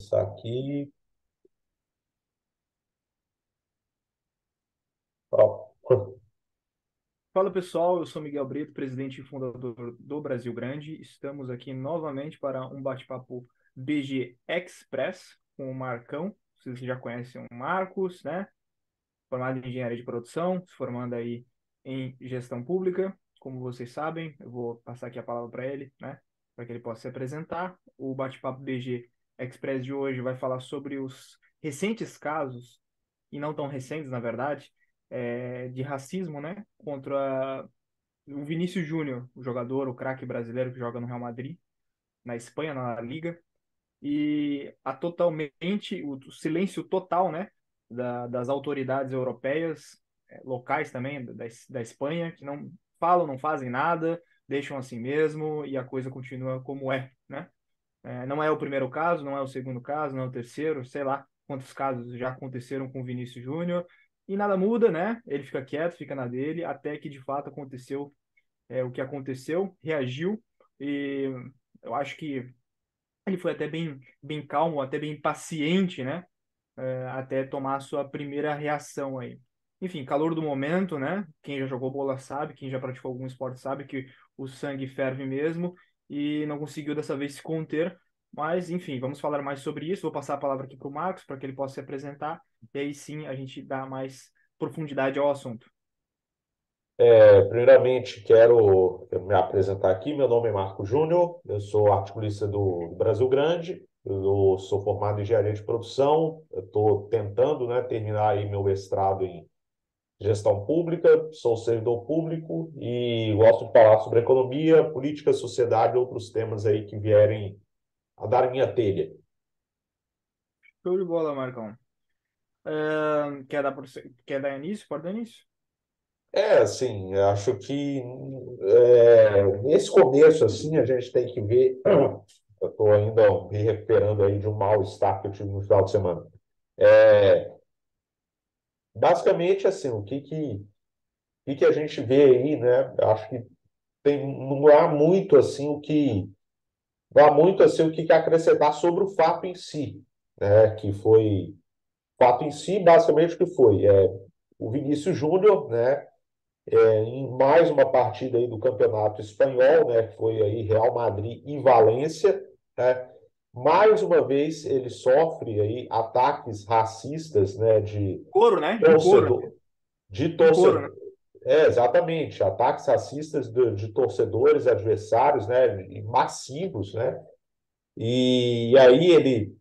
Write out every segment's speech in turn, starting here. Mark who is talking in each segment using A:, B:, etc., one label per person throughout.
A: começar aqui. Ó,
B: Fala pessoal, eu sou Miguel Brito, presidente e fundador do Brasil Grande. Estamos aqui novamente para um bate-papo BG Express com o Marcão. Vocês já conhecem o Marcos, né? Formado em engenharia de produção, se formando aí em gestão pública. Como vocês sabem, eu vou passar aqui a palavra para ele, né? Para que ele possa se apresentar. O bate-papo BG Express de hoje vai falar sobre os recentes casos, e não tão recentes, na verdade, de racismo, né? Contra o Vinícius Júnior, o jogador, o craque brasileiro que joga no Real Madrid, na Espanha, na La Liga, e o silêncio total, né, das autoridades europeias, locais também, da Espanha, que não falam, não fazem nada, deixam assim mesmo e a coisa continua como é, né? Não é o primeiro caso, não é o segundo caso, não é o terceiro, sei lá quantos casos já aconteceram com o Vinícius Júnior, e nada muda, né? Ele fica quieto, fica na dele, até que de fato aconteceu o que aconteceu, reagiu, e eu acho que ele foi até bem calmo, até bem paciente, né? Até tomar a sua primeira reação aí. Enfim, calor do momento, né? Quem já jogou bola sabe, quem já praticou algum esporte sabe que o sangue ferve mesmo e não conseguiu dessa vez se conter. Mas, enfim, vamos falar mais sobre isso. Vou passar a palavra aqui para o Marcos para que ele possa se apresentar e aí sim a gente dá mais profundidade ao assunto.
A: primeiramente, quero me apresentar aqui. Meu nome é Marco Júnior, eu sou articulista do Brasil Grande, eu sou formado em engenharia de produção, eu estou tentando, né, terminar aí meu mestrado em gestão pública, sou servidor público e gosto de falar sobre economia, política, sociedade e outros temas aí que vierem a dar minha telha.
B: Show de bola, Marcão. Quer dar início? Pode dar início?
A: Assim, acho que nesse começo, assim, a gente tem que ver. Eu estou ainda me recuperando aí de um mal-estar que eu tive no final de semana. É, basicamente, assim, o que a gente vê aí, né? Acho que não há muito assim não há muito assim o que acrescentar sobre o fato em si, né? Que foi fato em si, basicamente o que foi o Vinícius Júnior, né? Em mais uma partida aí do Campeonato Espanhol, né, que foi aí Real Madrid e Valência, né, mais uma vez ele sofre aí ataques racistas, né,
B: Coro, né? Em coro.
A: torcedor, de
B: Em coro, né?
A: torcedor, exatamente, ataques racistas de torcedores adversários, né, e massivos, né, e aí ele,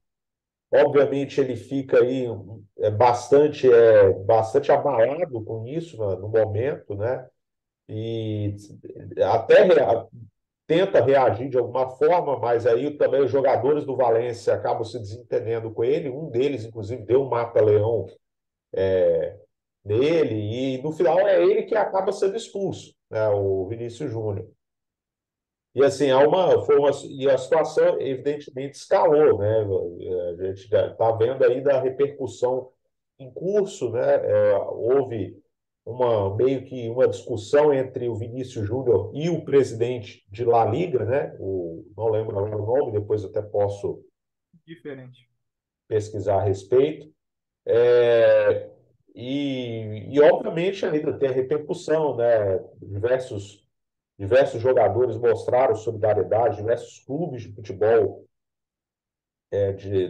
A: obviamente, ele fica aí bastante abalado com isso no momento, né, e até tenta reagir de alguma forma, mas aí também os jogadores do Valência acabam se desentendendo com ele. Um deles, inclusive, deu um mata-leão nele, e no final é ele que acaba sendo expulso, né, o Vinícius Júnior. E assim, e a situação evidentemente escalou, né? A gente está vendo aí da repercussão em curso, né? Houve meio que uma discussão entre o Vinícius Júnior e o presidente de La Liga, né? Não lembro agora o nome, depois até posso
B: Diferente.
A: pesquisar a respeito. É, obviamente ainda tem a repercussão, né? Diversos jogadores mostraram solidariedade, diversos clubes de futebol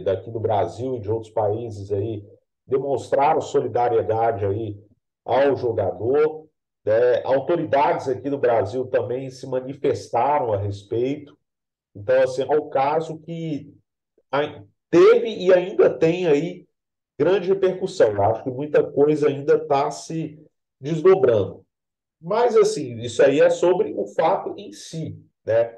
A: daqui do Brasil e de outros países aí demonstraram solidariedade aí ao jogador. Né? Autoridades aqui do Brasil também se manifestaram a respeito. Então, assim, é um caso que teve e ainda tem aí grande repercussão. Eu acho que muita coisa ainda está se desdobrando. Mas, assim, isso aí é sobre o fato em si, né?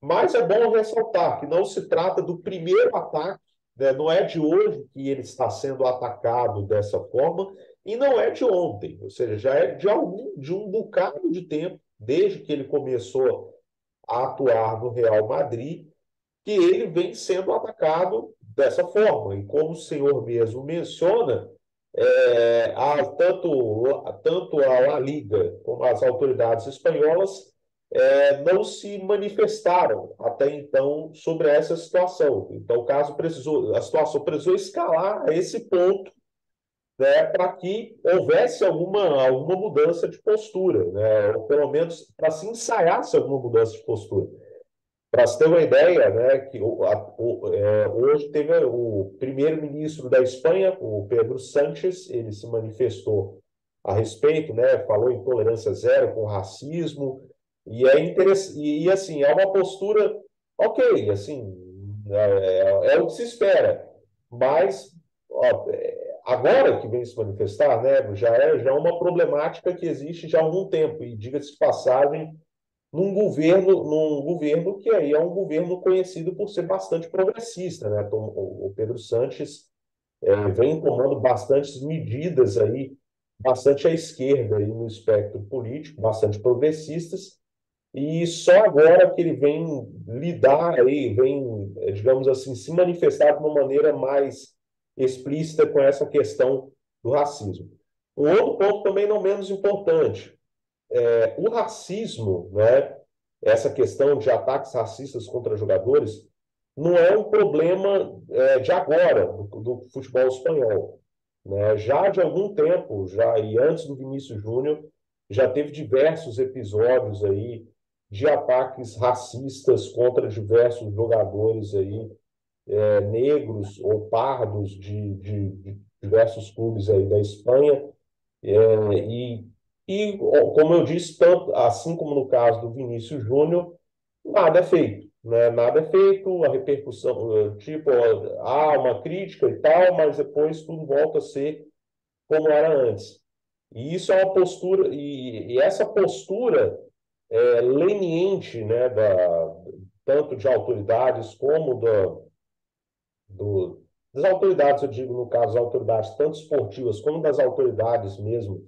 A: Mas é bom ressaltar que não se trata do primeiro ataque, né? Não é de hoje que ele está sendo atacado dessa forma, e não é de ontem, ou seja, já é de um bocado de tempo, desde que ele começou a atuar no Real Madrid, que ele vem sendo atacado dessa forma. E como o senhor mesmo menciona, tanto a La Liga como as autoridades espanholas não se manifestaram até então sobre essa situação. Então, o caso precisou, a situação precisou escalar a esse ponto, né, para que houvesse alguma mudança de postura, né, ou pelo menos para se ensaiasse alguma mudança de postura. Para você ter uma ideia, né, que hoje teve o primeiro-ministro da Espanha, o Pedro Sánchez, ele se manifestou a respeito, né, falou em tolerância zero com racismo, e é interessante, assim, é uma postura, ok, assim, é o que se espera, mas ó, agora que vem se manifestar, né, já é uma problemática que existe já há algum tempo, e diga-se de passagem, num governo que aí é um governo conhecido por ser bastante progressista, né? Então, o Pedro Sánchez vem tomando bastantes medidas aí, bastante à esquerda aí no espectro político, bastante progressistas, e só agora que ele vem lidar aí, vem, digamos assim, se manifestar de uma maneira mais explícita com essa questão do racismo. Um outro ponto também não menos importante, o racismo, né, essa questão de ataques racistas contra jogadores, não é um problema de agora, do futebol espanhol. Né? Já de algum tempo, já e antes do Vinícius Júnior, já teve diversos episódios aí de ataques racistas contra diversos jogadores aí, negros ou pardos de diversos clubes aí da Espanha. E, como eu disse, tanto, assim como no caso do Vinícius Júnior, nada é feito. Né? Nada é feito, a repercussão, tipo, há uma crítica e tal, mas depois tudo volta a ser como era antes. E isso é uma postura, e essa postura leniente, né, tanto de autoridades como das autoridades, eu digo no caso, autoridades tanto esportivas como das autoridades mesmo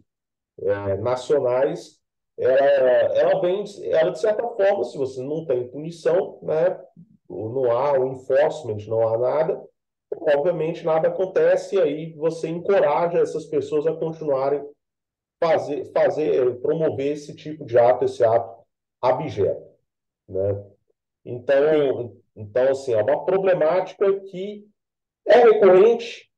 A: nacionais, ela de certa forma, se você não tem punição, né, não há o enforcement, não há nada, obviamente nada acontece e aí você encoraja essas pessoas a continuarem promover esse tipo de ato, esse ato abjeto, né?
B: Sim,
A: Então, assim, é uma problemática que é recorrente,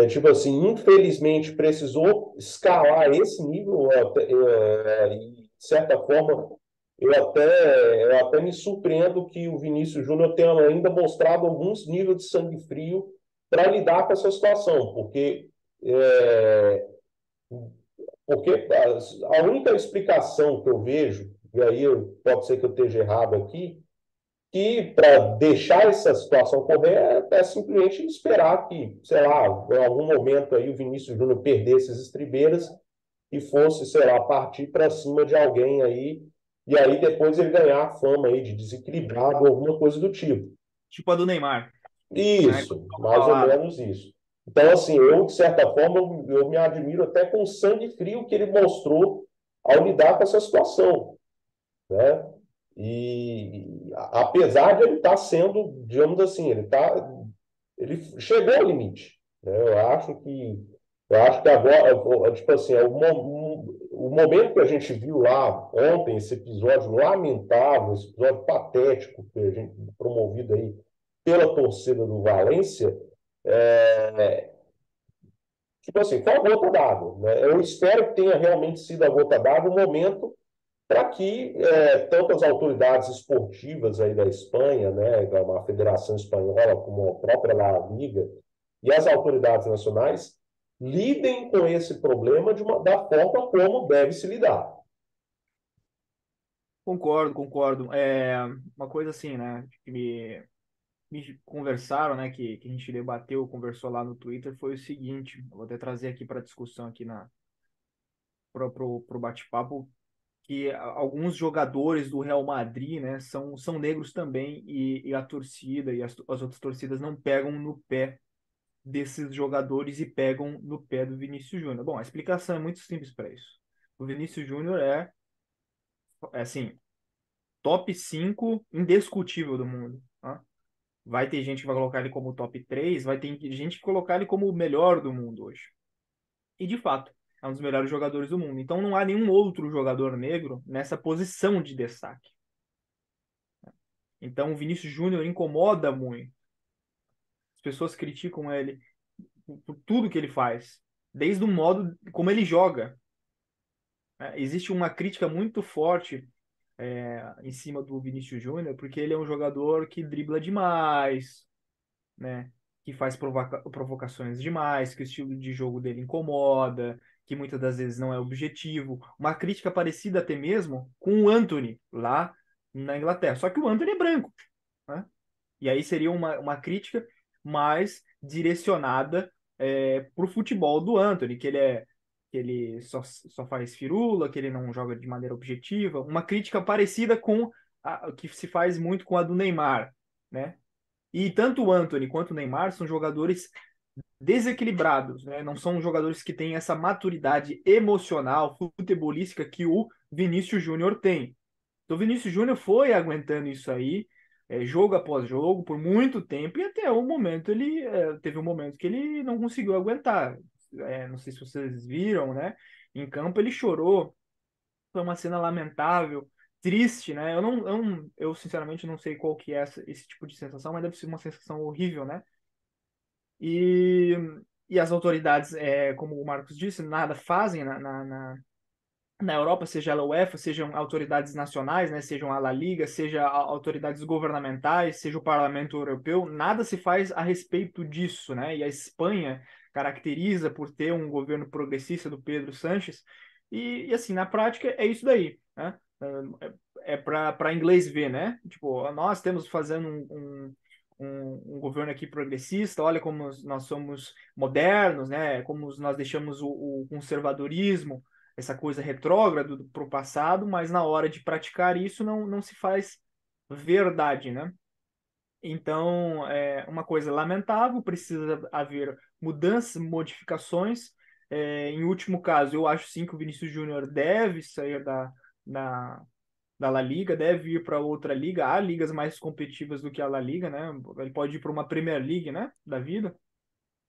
A: tipo assim, infelizmente precisou escalar esse nível, e, de certa forma, eu até me surpreendo que o Vinícius Júnior tenha ainda mostrado alguns níveis de sangue frio para lidar com essa situação, é, porque a única explicação que eu vejo, e aí pode ser que eu esteja errado aqui, que para deixar essa situação correr é simplesmente esperar que, sei lá, em algum momento aí o Vinícius Júnior perdesse as estribeiras e fosse, sei lá, partir para cima de alguém aí, e aí depois ele ganhar a fama aí de desequilibrado, alguma coisa do tipo.
B: tipo a do Neymar, né?
A: Isso, mais ou
B: Falado.
A: menos isso. Então, assim, eu, de certa forma, eu me admiro até com o sangue frio que ele mostrou ao lidar com essa situação, né? E apesar de ele estar sendo, digamos assim, ele chegou ao limite, né? Eu acho que agora, tipo assim, o momento que a gente viu lá ontem, esse episódio lamentável, esse episódio patético que a gente promovido aí pela torcida do Valência, é, tipo assim, foi a gota d'água, né? Eu espero que tenha realmente sido a gota d'água o momento para que tanto as autoridades esportivas aí da Espanha, né, a Federação Espanhola, como a própria La Liga, e as autoridades nacionais lidem com esse problema da forma como deve se lidar.
B: Concordo, concordo. Uma coisa assim, né, que me conversaram, né, que a gente debateu, conversou lá no Twitter, foi o seguinte, eu vou até trazer aqui para discussão aqui pro bate-papo, que alguns jogadores do Real Madrid, né, são negros também e a torcida e as outras torcidas não pegam no pé desses jogadores e pegam no pé do Vinícius Júnior. Bom, a explicação é muito simples para isso. O Vinícius Júnior assim, top 5 indiscutível do mundo, tá? Vai ter gente que vai colocar ele como top 3, vai ter gente que colocar ele como o melhor do mundo hoje. E de fato. É um dos melhores jogadores do mundo. Então não há nenhum outro jogador negro nessa posição de destaque. Então o Vinícius Júnior incomoda muito. As pessoas criticam ele por tudo que ele faz, desde o modo como ele joga. Existe uma crítica muito forte em cima do Vinícius Júnior, porque ele é um jogador que dribla demais, né? Que faz provocações demais, que o estilo de jogo dele incomoda, que muitas das vezes não é objetivo. Uma crítica parecida até mesmo com o Antony, lá na Inglaterra. Só que o Antony é branco, né? E aí seria uma crítica mais direcionada para o futebol do Antony, que ele só faz firula, que ele não joga de maneira objetiva. Uma crítica parecida com a que se faz muito com a do Neymar, né? E tanto o Antony quanto o Neymar são jogadores desequilibrados, né? Não são jogadores que têm essa maturidade emocional, futebolística que o Vinícius Júnior tem. Então, o Vinícius Júnior foi aguentando isso aí, jogo após jogo, por muito tempo, e até o momento teve um momento que ele não conseguiu aguentar. Não sei se vocês viram, né? Em campo ele chorou, foi uma cena lamentável, triste, né? Eu sinceramente não sei qual que é esse tipo de sensação, mas deve ser uma sensação horrível, né? E, e as autoridades, como o Marcos disse, nada fazem na Europa, seja a UEFA, sejam autoridades nacionais, né, sejam a La Liga, seja autoridades governamentais, seja o Parlamento Europeu, nada se faz a respeito disso, né? E a Espanha caracteriza por ter um governo progressista do Pedro Sánchez, e assim, na prática é isso daí, né? É para inglês ver, né? Tipo, nós temos fazendo um governo aqui progressista, olha como nós somos modernos, né? Como nós deixamos o conservadorismo, essa coisa retrógrada para o passado, mas na hora de praticar isso não se faz verdade, né? Então, é uma coisa lamentável, precisa haver mudanças, modificações. Em último caso, eu acho sim que o Vinícius Júnior deve sair da, da La Liga, deve ir para outra liga. Há ligas mais competitivas do que a La Liga, né? Ele pode ir para uma Premier League, né? Da vida.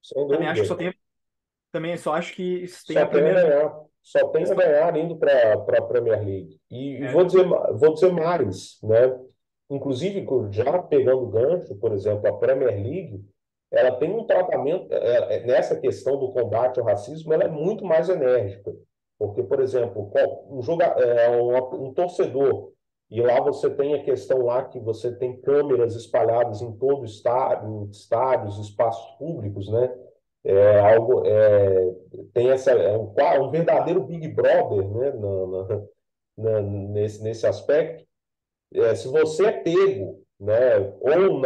A: Sem
B: Também acho que
A: dúvida.
B: também só acho que tem
A: Só
B: a
A: tem a
B: Premier League.
A: ganhar. Só tem a ganhar indo para a Premier League. E vou dizer mais, né? Inclusive, já pegando gancho, por exemplo, a Premier League, ela tem um tratamento, nessa questão do combate ao racismo, ela é muito mais enérgica. Porque, por exemplo, um torcedor, e lá você tem a questão lá que você tem câmeras espalhadas em todo o estádio, em estádios, espaços públicos, né? Algo, tem um verdadeiro Big Brother, né, nesse aspecto. Se você é pego, né, ou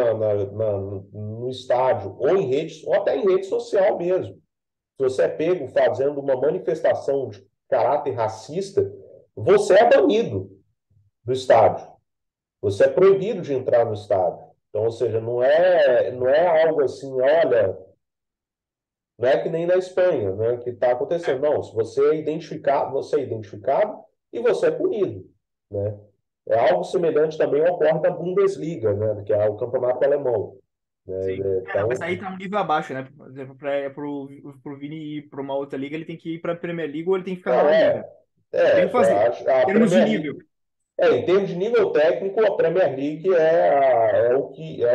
A: no estádio, ou em rede, ou até em rede social mesmo, se você é pego fazendo uma manifestação de caráter racista, você é banido do estádio. Você é proibido de entrar no estádio. Então, ou seja, não é algo assim, olha, não é que nem na Espanha, né, que está acontecendo. Não, se você é identificado e você é punido, né? É algo semelhante também ocorre na Bundesliga, né, que é o campeonato alemão, né?
B: Sim. Não, mas aí
A: Então,
B: tá um nível abaixo, né? Por exemplo, pro Vini ir para uma outra liga, ele tem que ir para a Premier League ou ele tem que ficar na
A: não
B: La Liga. Não tem o que fazer.
A: a
B: Em termos de
A: Premier
B: nível.
A: League, em termos de nível técnico, a Premier League é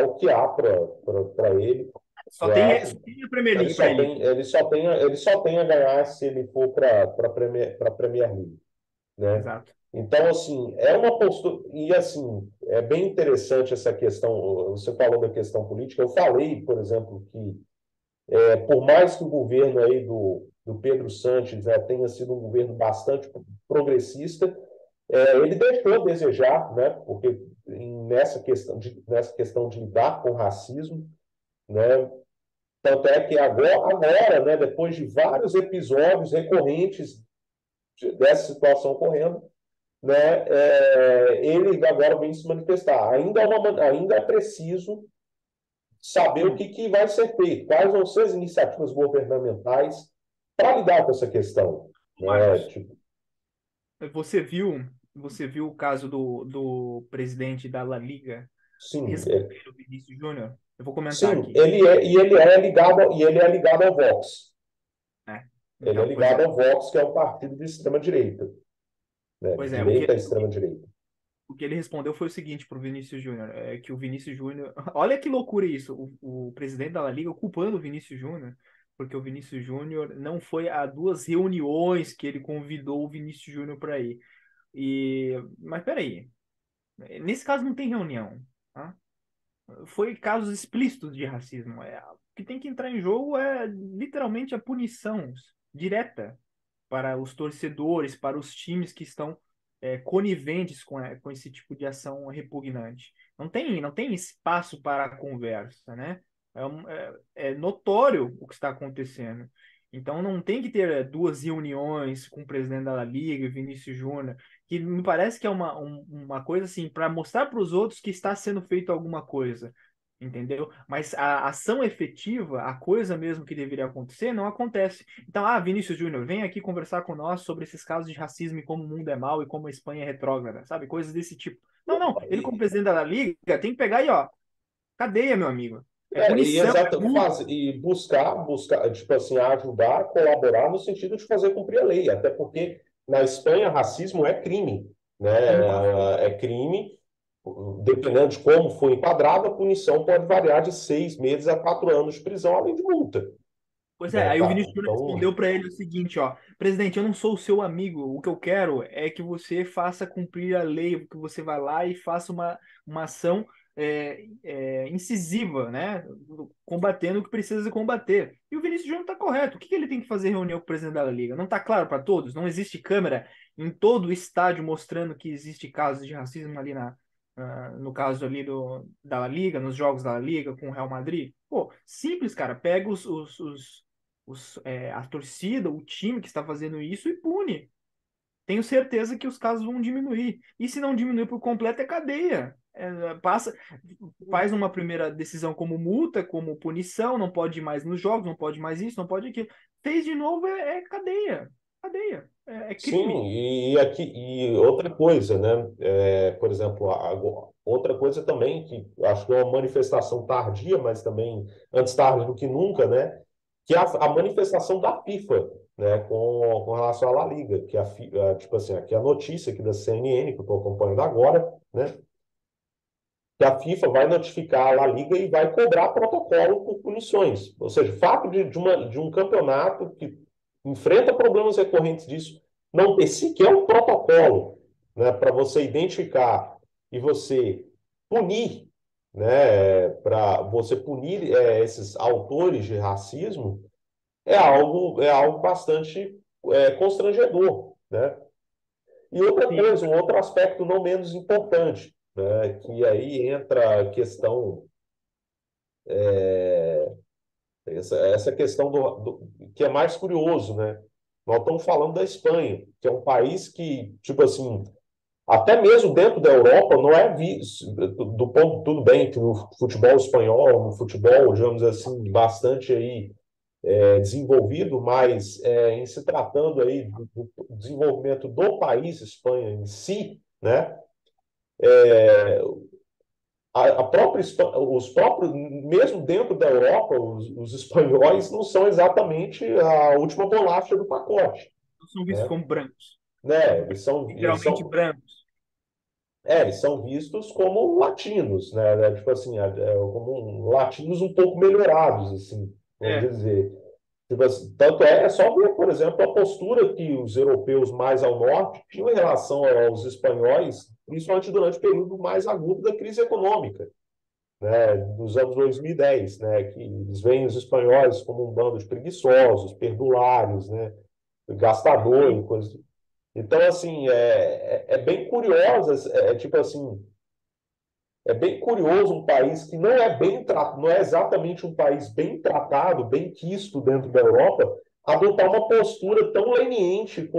A: o que há para ele. Eu
B: Só
A: acho.
B: tem a Premier League para ele.
A: Ele só tem a ganhar se ele for para a Premier League, né?
B: Exato.
A: Então, assim, é uma postura. E, assim, é bem interessante essa questão. Você falou da questão política. Eu falei, por exemplo, que por mais que o governo aí do Pedro Sánchez, né, tenha sido um governo bastante progressista, ele deixou a desejar, né? Porque nessa questão de lidar com o racismo, né? Tanto é que agora, né, depois de vários episódios recorrentes dessa situação ocorrendo, né, ele agora vem se manifestar. Ainda é preciso saber o
B: Sim,
A: que vai ser feito, quais vão ser as iniciativas governamentais para lidar com essa questão. Né?
B: Marcos.
A: Tipo,
B: Você viu, você viu o caso do presidente da La Liga
A: sim,
B: responder o Vinícius Júnior? Eu vou comentar
A: sim,
B: aqui.
A: ele é ligado ao Vox.
B: Né?
A: Ele é
B: Então, pois
A: ligado
B: é,
A: ao Vox, que é um partido de extrema-direita, né? De
B: pois é,
A: direita à extrema-direita.
B: o que ele respondeu foi o seguinte para o Vinícius Júnior, é que o Vinícius Júnior, olha que loucura isso, o presidente da La Liga culpando o Vinícius Júnior, porque o Vinícius Júnior não foi a duas reuniões que ele convidou o Vinícius Júnior para ir. Mas peraí, nesse caso não tem reunião, tá? Foi casos explícitos de racismo. O que tem que entrar em jogo é literalmente a punição direta para os torcedores, para os times que estão coniventes com esse tipo de ação repugnante. Não tem espaço para a conversa, né? É notório o que está acontecendo. Então não tem que ter duas reuniões com o presidente da Liga, Vinícius Júnior, que me parece que é uma coisa assim, para mostrar para os outros que está sendo feito alguma coisa. Entendeu? Mas a ação efetiva, a coisa mesmo que deveria acontecer, não acontece. Então, Vinícius Júnior, vem aqui conversar com nós sobre esses casos de racismo e como o mundo é mau e como a Espanha é retrógrada, sabe? Coisas desse tipo. Não, não, ele como presidente da Liga tem que pegar e, ó, cadeia, meu amigo. É
A: E
B: punição, é
A: exato,
B: multa.
A: e buscar, tipo assim, ajudar, colaborar no sentido de fazer cumprir a lei, até porque na Espanha racismo é crime, né? É crime, dependendo de como foi enquadrado, a punição pode variar de 6 meses a 4 anos de prisão, além de multa,
B: Pois é,
A: né,
B: aí o
A: cara?
B: Vinícius Júnior
A: Então,
B: respondeu para ele o seguinte, ó, presidente, eu não sou o seu amigo, o que eu quero é que você faça cumprir a lei, que você vá lá e faça uma ação incisiva, né, combatendo o que precisa combater. E o Vinícius Júnior está correto, o que ele tem que fazer reunião com o presidente da Liga? Não está claro para todos? Não existe câmera em todo o estádio mostrando que existe casos de racismo ali no caso ali da La Liga, nos jogos da La Liga com o Real Madrid? Pô, simples, cara, pega a torcida, o time que está fazendo isso e pune. Tenho certeza que os casos vão diminuir. E se não diminuir por completo, é cadeia. Faz uma primeira decisão como multa, como punição, não pode ir mais nos jogos, não pode mais isso, não pode aquilo. Fez de novo, é cadeia. Cadeia. É
A: sim,
B: crime.
A: e outra coisa, né? Por exemplo, outra coisa também que acho que é uma manifestação tardia, mas também antes tarde do que nunca, né? Que é a manifestação da FIFA, né? Com relação à La Liga, que tipo assim, aqui a notícia aqui da CNN que eu estou acompanhando agora, né? Que a FIFA vai notificar a La Liga e vai cobrar protocolo por punições. Ou seja, o fato de um campeonato que enfrenta problemas recorrentes disso não ter sequer um protocolo, né, para você identificar e você punir, né, para você punir esses autores de racismo, é algo bastante constrangedor, né? E outra
B: Sim,
A: coisa, um outro aspecto não menos importante, né, que aí entra a questão, essa questão que é mais curioso, né? Nós estamos falando da Espanha, que é um país que, tipo assim, até mesmo dentro da Europa, não é visto, do ponto, tudo bem que no futebol espanhol, no futebol, digamos assim, bastante aí desenvolvido, mas em se tratando aí do desenvolvimento do país, Espanha em si, né? A própria, os próprios, mesmo dentro da Europa, os espanhóis não são exatamente a última bolacha do pacote,
B: não são vistos
A: né?
B: como brancos.
A: Eles
B: Literalmente
A: são,
B: brancos.
A: eles são vistos como latinos, né? Tipo assim, como latinos um pouco melhorados, assim, vamos
B: É,
A: dizer. Tipo assim, tanto é só ver, por exemplo, a postura que os europeus mais ao norte tinham em relação aos espanhóis, principalmente durante o período mais agudo da crise econômica, né, dos anos 2010, né, que eles veem os espanhóis como um bando de preguiçosos, perdulários, né, gastadores,
B: sim,
A: coisas. Então, assim, é bem curioso, tipo assim, é bem curioso um país que não é exatamente um país bem tratado, bem quisto dentro da Europa, adotar uma postura tão leniente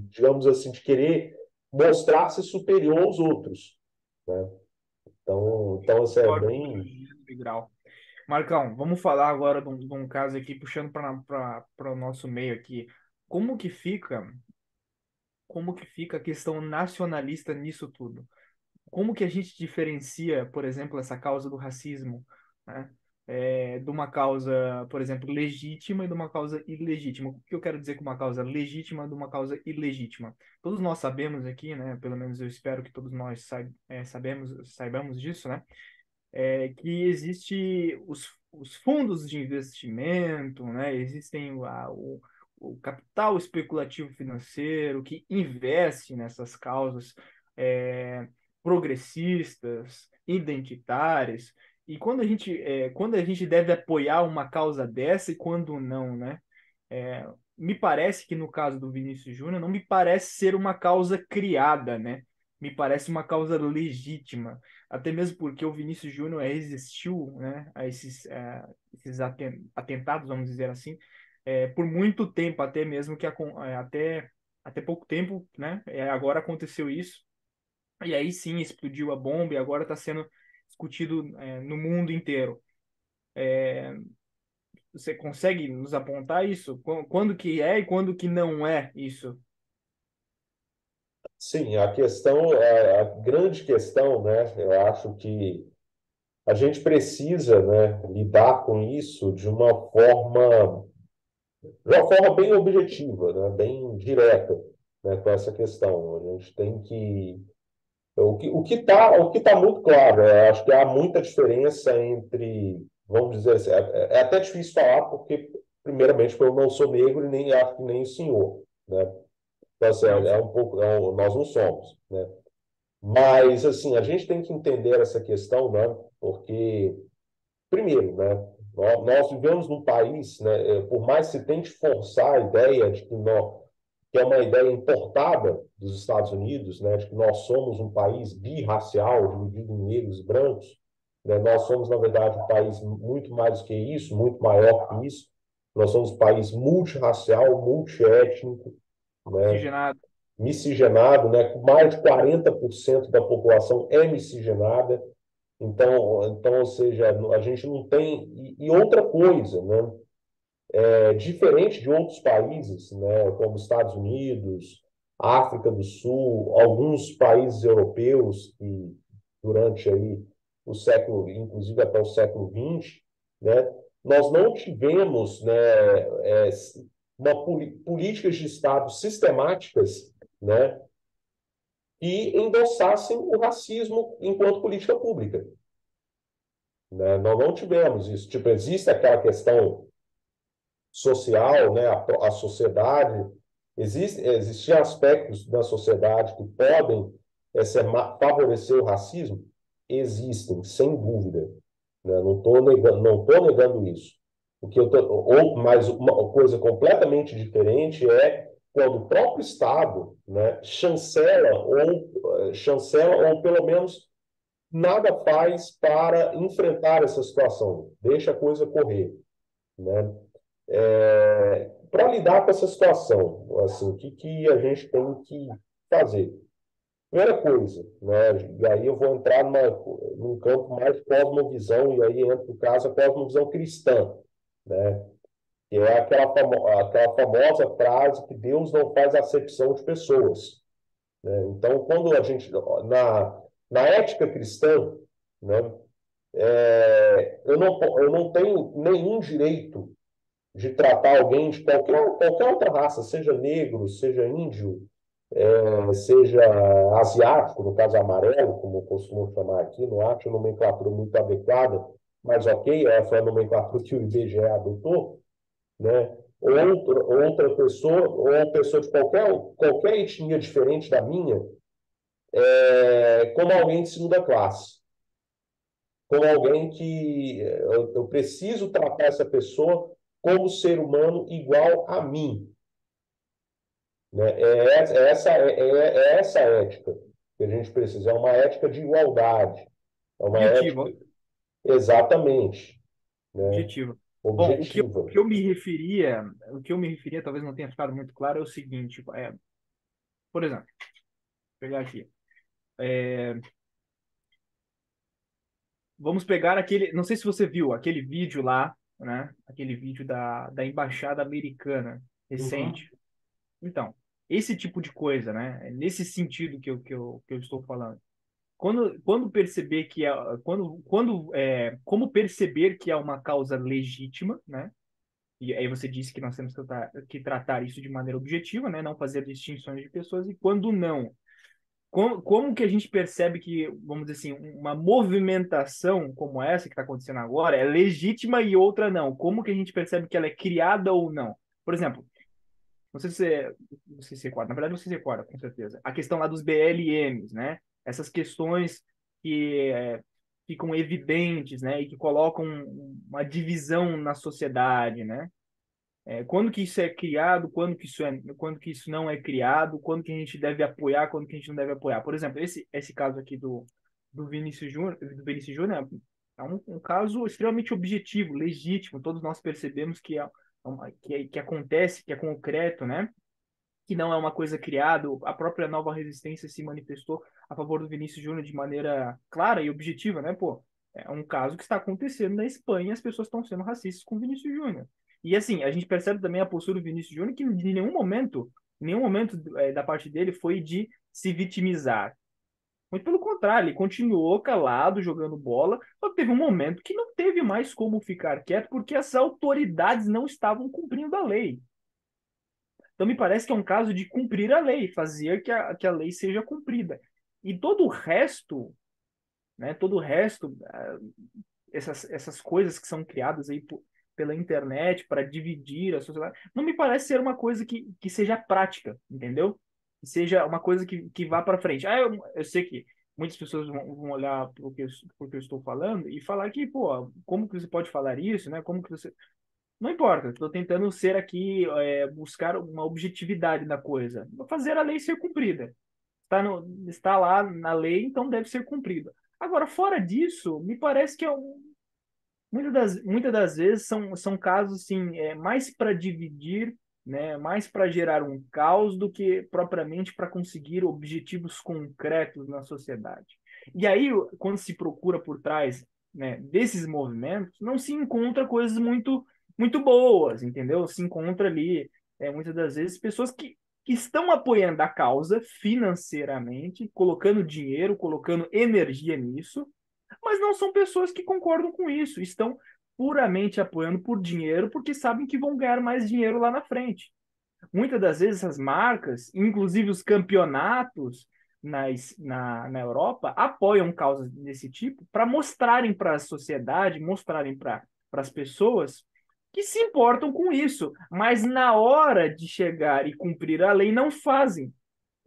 A: digamos assim, de querer mostrar-se superior aos outros, né? Então isso é
B: concordo com
A: bem.
B: o grau. Marcão, vamos falar agora de um caso aqui, puxando para o nosso meio aqui. Como que fica, como que fica a questão nacionalista nisso tudo? Como que a gente diferencia, por exemplo, essa causa do racismo, né? de uma causa, por exemplo, legítima e de uma causa ilegítima. O que eu quero dizer com uma causa legítima e de uma causa ilegítima? Todos nós sabemos aqui, né? Pelo menos eu espero que todos nós saibamos disso, né? Que existe os fundos de investimento, né? Existem o capital especulativo financeiro que investe nessas causas é, progressistas, identitárias. E quando a gente deve apoiar uma causa dessa e quando não, né? Me parece que no caso do Vinícius Júnior não me parece ser uma causa criada, né? Me parece uma causa legítima, até mesmo porque o Vinícius Júnior resistiu, né, a esses atentados, vamos dizer assim, por muito tempo, até mesmo até pouco tempo, né? Agora aconteceu isso, e aí sim explodiu a bomba e agora está sendo discutido no mundo inteiro. Você consegue nos apontar isso? Quando que é e quando que não é isso?
A: Sim, a grande questão, né? Eu acho que a gente precisa, né, lidar com isso de uma forma bem objetiva, né, bem direta, né, com essa questão. A gente tem que o que tá muito claro, acho que há muita diferença entre, vamos dizer assim, é até difícil falar porque primeiramente porque eu não sou negro e nem acho que nem o senhor, né? Então, assim,
B: Não,
A: um pouco, nós não somos, né? Mas, assim, a gente tem que entender essa questão, né? Porque, primeiro, né? Nós vivemos num país, né? Por mais que se tente forçar a ideia de que é uma ideia importada dos Estados Unidos, né? De que nós somos um país birracial, dividido em negros e brancos, né? Nós somos, na verdade, um país muito mais do que isso, muito maior que isso. Nós somos um país multirracial, multiétnico, né?
B: oxigenado.
A: Miscigenado, né? Com mais de 40% da população é miscigenada. Então, ou seja, a gente não tem. E outra coisa, né? Diferente de outros países, né? Como Estados Unidos, África do Sul, alguns países europeus que durante aí o século, inclusive até o século XX, né? Nós não tivemos, né? Políticas de Estado sistemáticas, né? E endossassem o racismo enquanto política pública, né? Nós não tivemos isso. Tipo, existe aquela questão social, né? A sociedade, existem aspectos da sociedade que podem favorecer o racismo? Existem, sem dúvida, né? Não tô negando isso. Mas uma coisa completamente diferente é quando o próprio Estado, né, chancela ou pelo menos nada faz para enfrentar essa situação, deixa a coisa correr, né? Para lidar com essa situação, assim, o que a gente tem que fazer? Primeira coisa, né? E aí eu vou entrar num campo mais cosmovisão, e aí entra, no caso, a cosmovisão cristã, né? Que é aquela famosa frase que Deus não faz acepção de pessoas, né? Então, quando a gente, na ética cristã, né? Eu não tenho nenhum direito de tratar alguém de qualquer outra raça, seja negro, seja índio, seja asiático, no caso amarelo, como eu costumo chamar aqui, não acho a nomenclatura muito adequada, mas ok, essa é a nomenclatura que o IBGE adotou, né? Outra pessoa, ou uma pessoa de qualquer etnia diferente da minha, como alguém de segunda classe, como alguém que eu preciso tratar essa pessoa como ser humano igual a mim, né? É essa ética que a gente precisa, é uma ética de igualdade, é uma ética
B: Objetivo,
A: exatamente, né?
B: objetivo. Bom, o
A: Objetiva.
B: que eu me referia, talvez não tenha ficado muito claro, é o seguinte, por exemplo, vou pegar aqui. é, Vamos pegar aquele, não sei se você viu aquele vídeo lá, né? Aquele vídeo da embaixada americana
A: Uhum.
B: recente. Então, esse tipo de coisa, né? É nesse sentido que eu estou falando. Quando perceber que é, como perceber que é uma causa legítima, né? E aí você disse que nós temos que tratar isso de maneira objetiva, né? Não fazer distinções de pessoas, e quando não. Como que a gente percebe que, vamos dizer assim, uma movimentação como essa que está acontecendo agora é legítima e outra não? Como que a gente percebe que ela é criada ou não? Por exemplo, não sei se você se recorda, na verdade você se recorda, com certeza. A questão lá dos BLMs, né? Essas questões que ficam evidentes, né? E que colocam uma divisão na sociedade, né? Quando que isso é criado, quando que isso não é criado, quando que a gente deve apoiar, quando que a gente não deve apoiar. Por exemplo, esse caso aqui do Vinícius Júnior é um caso extremamente objetivo, legítimo. Todos nós percebemos que acontece, que é concreto, né? Que não é uma coisa criada. A própria Nova Resistência se manifestou a favor do Vinícius Júnior de maneira clara e objetiva, né? Pô, é um caso que está acontecendo na Espanha, as pessoas estão sendo racistas com o Vinícius Júnior. E assim, a gente percebe também a postura do Vinícius Júnior que em nenhum momento da parte dele foi de se vitimizar. Muito pelo contrário, ele continuou calado, jogando bola, só que teve um momento que não teve mais como ficar quieto, porque as autoridades não estavam cumprindo a lei. Então, me parece que é um caso de cumprir a lei, fazer que a lei seja cumprida. E todo o resto, né, todo o resto, essas coisas que são criadas aí pela internet para dividir a sociedade, não me parece ser uma coisa que seja prática, entendeu? Que seja uma coisa que vá para frente. Eu sei que muitas pessoas vão olhar para o que eu estou falando e falar que, pô, como que você pode falar isso, né? Como que você não importa, estou tentando ser aqui, buscar uma objetividade na coisa. Fazer a lei ser cumprida. Está lá na lei, então deve ser cumprida. Agora, fora disso, me parece que muitas das vezes são casos assim, mais para dividir, né, mais para gerar um caos do que propriamente para conseguir objetivos concretos na sociedade. E aí, quando se procura por trás, né, desses movimentos, não se encontra coisas muito boas, entendeu? Se encontra ali, muitas das vezes, pessoas que estão apoiando a causa financeiramente, colocando dinheiro, colocando energia nisso, mas não são pessoas que concordam com isso, estão puramente apoiando por dinheiro, porque sabem que vão ganhar mais dinheiro lá na frente. Muitas das vezes essas marcas, inclusive os campeonatos na Europa, apoiam causas desse tipo para mostrarem para a sociedade, mostrarem para as pessoas que se importam com isso, mas na hora de chegar e cumprir a lei não fazem.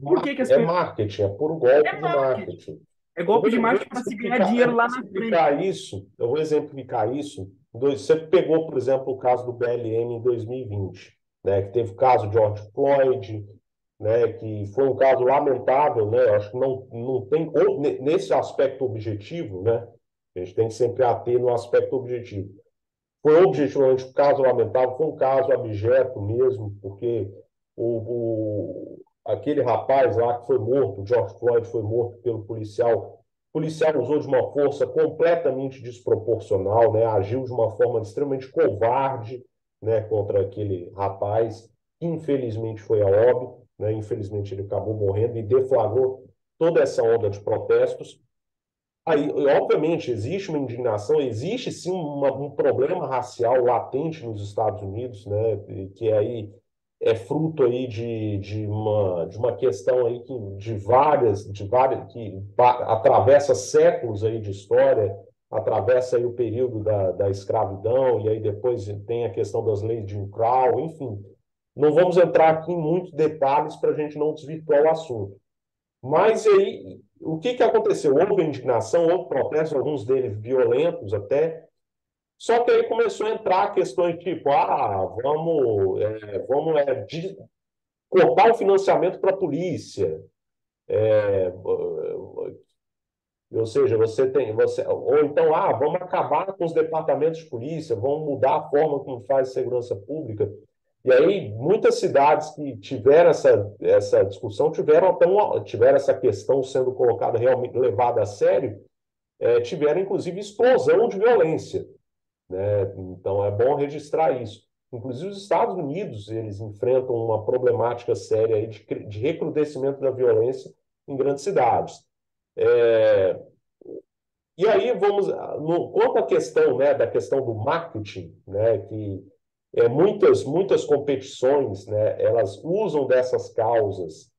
B: Por que que as
A: É
B: pessoas...
A: marketing, é puro golpe
B: É
A: de
B: marketing.
A: marketing.
B: É
A: Eu
B: golpe
A: vou,
B: de
A: eu vou
B: marketing para se ganhar dinheiro lá na frente.
A: eu vou exemplificar isso. Você pegou, por exemplo, o caso do BLM em 2020, né, que teve o caso de George Floyd, né, que foi um caso lamentável, né, acho que não tem, nesse aspecto objetivo, né, a gente tem que sempre ater no aspecto objetivo. Foi objetivamente um caso lamentável, foi um caso abjeto mesmo, porque aquele rapaz lá que foi morto, George Floyd, foi morto pelo policial. O policial usou de uma força completamente desproporcional, né? Agiu de uma forma extremamente covarde, né, contra aquele rapaz, que infelizmente foi a óbito, né? Infelizmente ele acabou morrendo e deflagrou toda essa onda de protestos. Aí, obviamente, existe uma indignação, existe sim um problema racial latente nos Estados Unidos, né, que aí é fruto aí de uma questão aí que atravessa séculos aí de história, atravessa aí o período da escravidão, e aí depois tem a questão das leis de Jim Crow, enfim. Não vamos entrar aqui em muitos detalhes para a gente não desvirtuar o assunto. Mas aí, o que aconteceu? Houve indignação, houve protestos, alguns deles violentos até. Só que aí começou a entrar questões tipo, vamos cortar o financiamento para a polícia. Ou seja, ou então, vamos acabar com os departamentos de polícia, vamos mudar a forma como faz segurança pública. E aí, muitas cidades que tiveram essa discussão tiveram essa questão sendo colocada realmente levada a sério, tiveram inclusive explosão de violência, né? Então é bom registrar isso. Inclusive os Estados Unidos eles enfrentam uma problemática séria aí de recrudescimento da violência em grandes cidades. E aí vamos quanto à questão, né, da questão do marketing, né, que muitas competições, né, elas usam dessas causas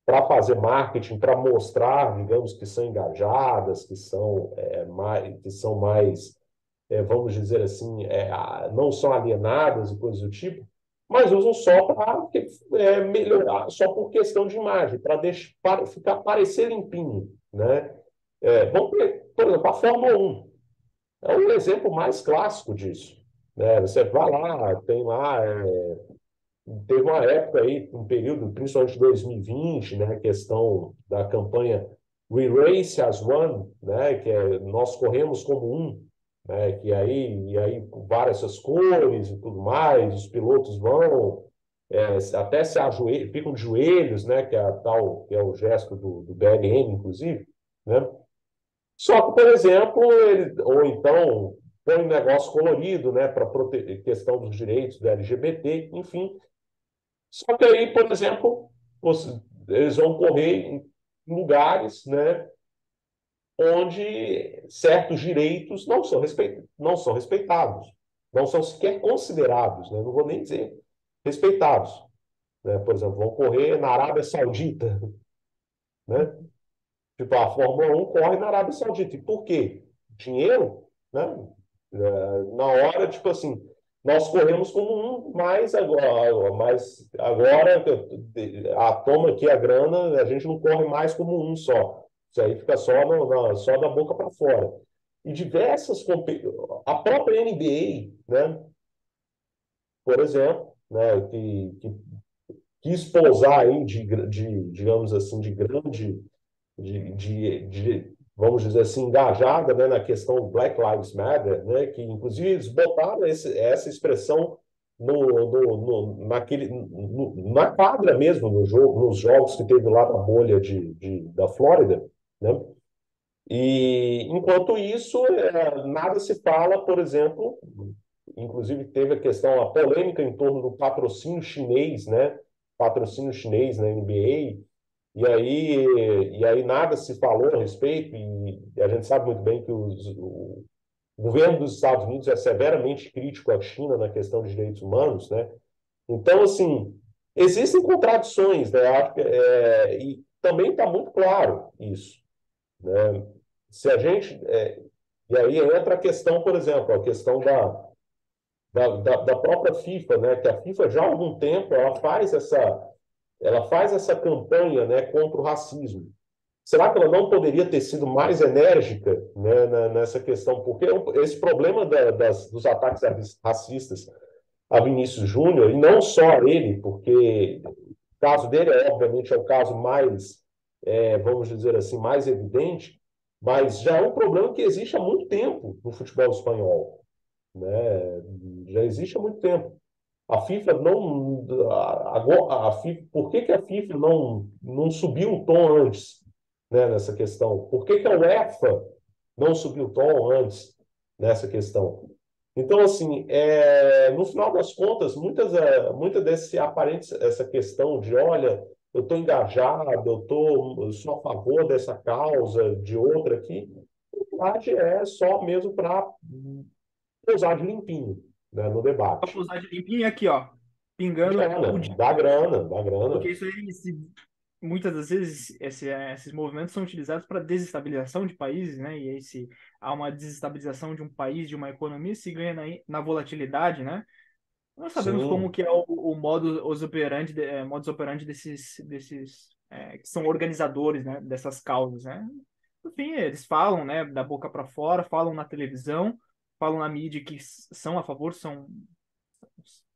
A: para fazer marketing, para mostrar, digamos, que são engajadas, que são mais, vamos dizer assim, não são alienadas e coisas do tipo, mas usam só para melhorar, só por questão de imagem, para ficar parecer limpinho, né? Vamos ver, por exemplo, a Fórmula 1 é o exemplo mais clássico disso, né? Você vai lá, tem lá, teve uma época aí, um período, principalmente 2020, né, questão da campanha We Race as One, né, que é nós corremos como um, né, e aí várias essas cores e tudo mais, os pilotos vão até se ajoelham, ficam de joelhos, né, que é a tal, que é o gesto do BLM, inclusive, né? Só que, por exemplo, ou então põe um negócio colorido, né, para proteger questão dos direitos do LGBT, enfim. Só que aí, por exemplo, eles vão correr em lugares, né, onde certos direitos não são respeitados, não são sequer considerados, né, não vou nem dizer respeitados. Né? Por exemplo, vão correr na Arábia Saudita, né? Tipo, a Fórmula 1 corre na Arábia Saudita. E por quê? Dinheiro, né? Na hora, tipo assim, nós corremos como um, mas agora toma aqui a grana, a gente não corre mais como um só. Isso aí fica só, só da boca para fora. E a própria NBA, né? Por exemplo, né? Que quis pousar aí digamos assim, vamos dizer assim, engajada, né, na questão Black Lives Matter, né, que inclusive eles botaram essa expressão na quadra mesmo, nos jogos que teve lá na bolha da Flórida, né? E enquanto isso, nada se fala, por exemplo, inclusive teve a polêmica em torno do patrocínio chinês, né? Patrocínio chinês na NBA, e aí nada se falou a respeito, e a gente sabe muito bem que o governo dos Estados Unidos é severamente crítico à China na questão de direitos humanos, né? Então, assim, existem contradições, né? E também está muito claro isso, né? Se a gente, e aí entra a questão, por exemplo, a questão da própria FIFA, né? Que a FIFA já há algum tempo ela faz essa campanha, né, contra o racismo. Será que ela não poderia ter sido mais enérgica, né, nessa questão? Porque esse problema dos ataques racistas a Vinícius Júnior, e não só a ele, porque o caso dele, obviamente, é o caso mais, vamos dizer assim, mais evidente, mas já é um problema que existe há muito tempo no futebol espanhol, né? Já existe há muito tempo. A FIFA não. A FIFA, por que que a FIFA não subiu o tom antes, né, nessa questão? Por que que a UEFA não subiu o tom antes nessa questão? Então, assim, no final das contas, muita desse aparente essa questão de, olha, eu estou engajado, eu sou a favor dessa causa, de outra aqui, na verdade é só mesmo para usar de limpinho, né, no
B: A
A: debate.
B: posagem limpinha aqui, ó, pingando
A: Grana,
B: o dinheiro.
A: dá grana, dá grana.
B: Porque isso aí, muitas das vezes, esses movimentos são utilizados para desestabilização de países, né? E aí, se há uma desestabilização de um país, de uma economia, se ganha na volatilidade, né? Nós sabemos como
A: Sim,
B: que é o modus operandi desses que são organizadores, né? Dessas causas, né? Enfim, eles falam, né? Da boca para fora, falam na televisão, falam na mídia que são a favor,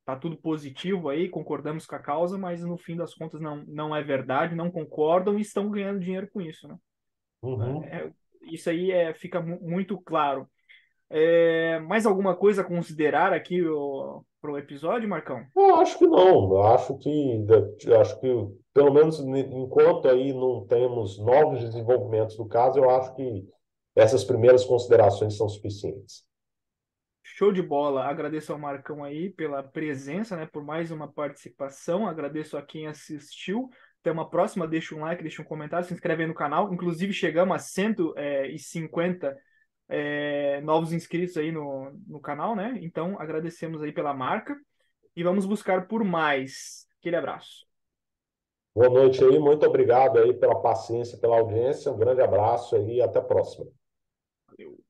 B: tá tudo positivo aí, concordamos com a causa, mas no fim das contas não é verdade, não concordam e estão ganhando dinheiro com isso, né?
A: uhum.
B: Isso aí fica muito claro. Mais alguma coisa a considerar aqui para o episódio, Marcão?
A: Eu acho que não. Eu acho que pelo menos enquanto aí não temos novos desenvolvimentos do caso, eu acho que essas primeiras considerações são suficientes.
B: Show de bola. Agradeço ao Marcão aí pela presença, né, por mais uma participação. Agradeço a quem assistiu. Até uma próxima, deixa um like, deixa um comentário, se inscreve aí no canal. Inclusive, chegamos a 150 novos inscritos aí no canal, né? Então, agradecemos aí pela marca e vamos buscar por mais. Aquele abraço.
A: Boa noite aí, muito obrigado aí pela paciência, pela audiência, um grande abraço aí e até a próxima.
B: Valeu.